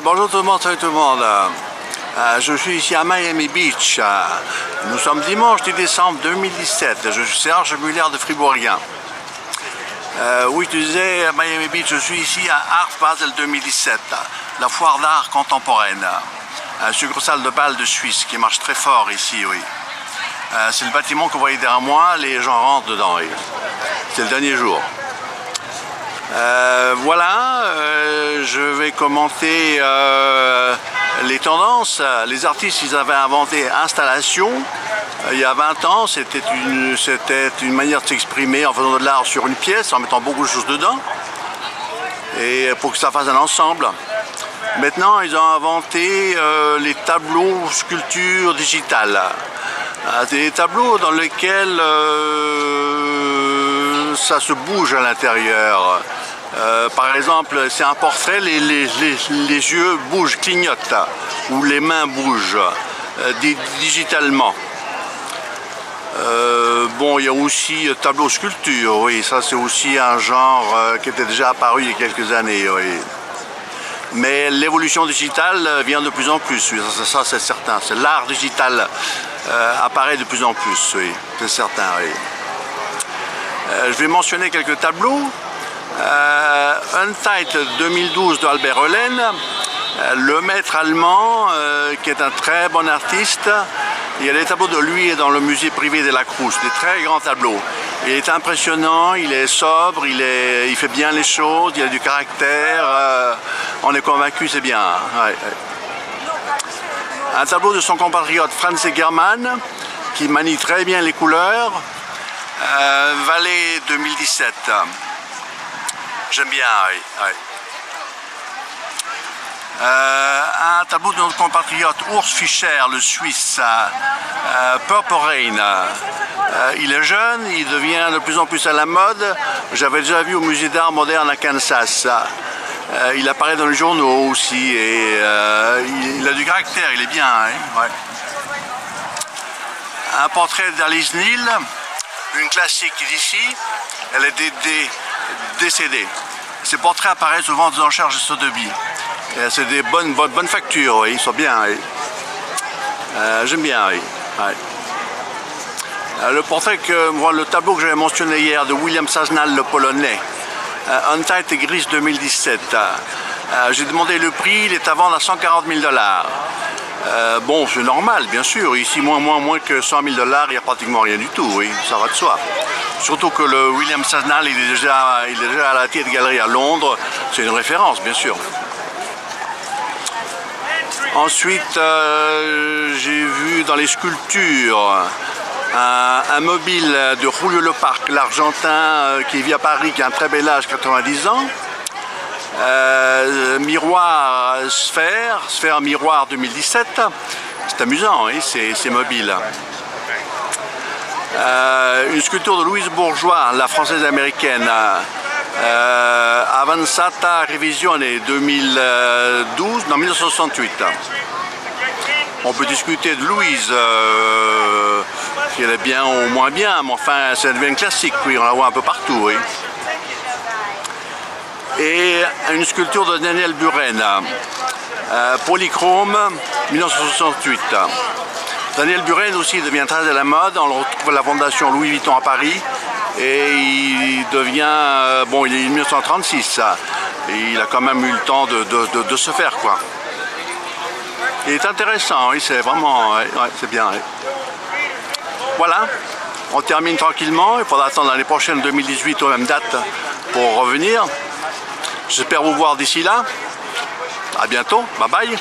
Bonjour tout le monde, salut tout le monde. Je suis ici à Miami Beach. Nous sommes dimanche 10 décembre 2017. Je suis Serge Muller de Fribourgien. Oui, tu disais à Miami Beach, je suis ici à Art Basel 2017, la foire d'art contemporaine. Succursale de Bâle de Suisse qui marche très fort ici, oui. C'est le bâtiment que vous voyez derrière moi, les gens rentrent dedans, oui. C'est le dernier jour. Voilà, je vais commenter les tendances. Les artistes, ils avaient inventé installation. Il y a 20 ans, c'était une manière de s'exprimer en faisant de l'art sur une pièce, en mettant beaucoup de choses dedans, et pour que ça fasse un ensemble. Maintenant, ils ont inventé les tableaux sculptures digitales. C'est des tableaux dans lesquels ça se bouge à l'intérieur. Par exemple, c'est un portrait, les yeux bougent, clignotent, ou les mains bougent digitalement. Bon, il y a aussi tableau sculpture, oui, ça c'est aussi un genre qui était déjà apparu il y a quelques années, oui. Mais l'évolution digitale vient de plus en plus, oui, ça c'est certain. C'est l'art digital apparaît de plus en plus, oui, c'est certain, oui. Je vais mentionner quelques tableaux. Untitled 2012 de Albert Hoelen, le maître allemand qui est un très bon artiste. Il y a des tableaux de lui dans le musée privé de la Cruz, des très grands tableaux. Il est impressionnant, il est sobre, il fait bien les choses, il a du caractère, on est convaincu, c'est bien. Ouais, ouais. Un tableau de son compatriote Franz Germann qui manie très bien les couleurs. Valais 2017. J'aime bien, oui. Oui. Un tableau de notre compatriote Urs Fischer, le Suisse, Purple Rain. Il est jeune, il devient de plus en plus à la mode. J'avais déjà vu au musée d'art moderne à Kansas. Il apparaît dans les journaux aussi et il a du caractère, il est bien. Hein, ouais. Un portrait d'Alice Neal, une classique d'ici. Elle est décédée. Ces portraits apparaissent souvent aux enchères de Sotheby's. C'est des bonnes factures, oui, ils sont bien. Oui. J'aime bien, oui. Ouais. Le portrait le tableau que j'avais mentionné hier de William Saznal, le Polonais, Untitled Gris 2017. J'ai demandé le prix, il est à vendre à 140 000 $. Bon, c'est normal, bien sûr. Ici, moins que 100 000 $, il n'y a pratiquement rien du tout, oui, ça va de soi. Surtout que le William Saznal, il est déjà à la Tate Gallery à Londres, c'est une référence, bien sûr. Ensuite, j'ai vu dans les sculptures un mobile de Julio Leparc, l'Argentin qui vit à Paris, qui a un très bel âge, 90 ans. Miroir sphère miroir 2017. C'est amusant, hein, ces mobiles. Une sculpture de Louise Bourgeois, la française américaine, Avanzata Revisione 1968. On peut discuter de Louise, si elle est bien ou moins bien, mais enfin, ça devient classique, oui, on la voit un peu partout, oui. Et une sculpture de Daniel Buren, Polychrome 1968. Daniel Buren aussi devient très à la mode, on le retrouve à la fondation Louis Vuitton à Paris et il devient, bon, il est 1936, et il a quand même eu le temps de se faire, quoi. Il est intéressant, oui, c'est vraiment, ouais, c'est bien. Ouais. Voilà, on termine tranquillement, il faudra attendre l'année prochaine, 2018, aux mêmes dates, pour revenir. J'espère vous voir d'ici là. À bientôt, bye bye.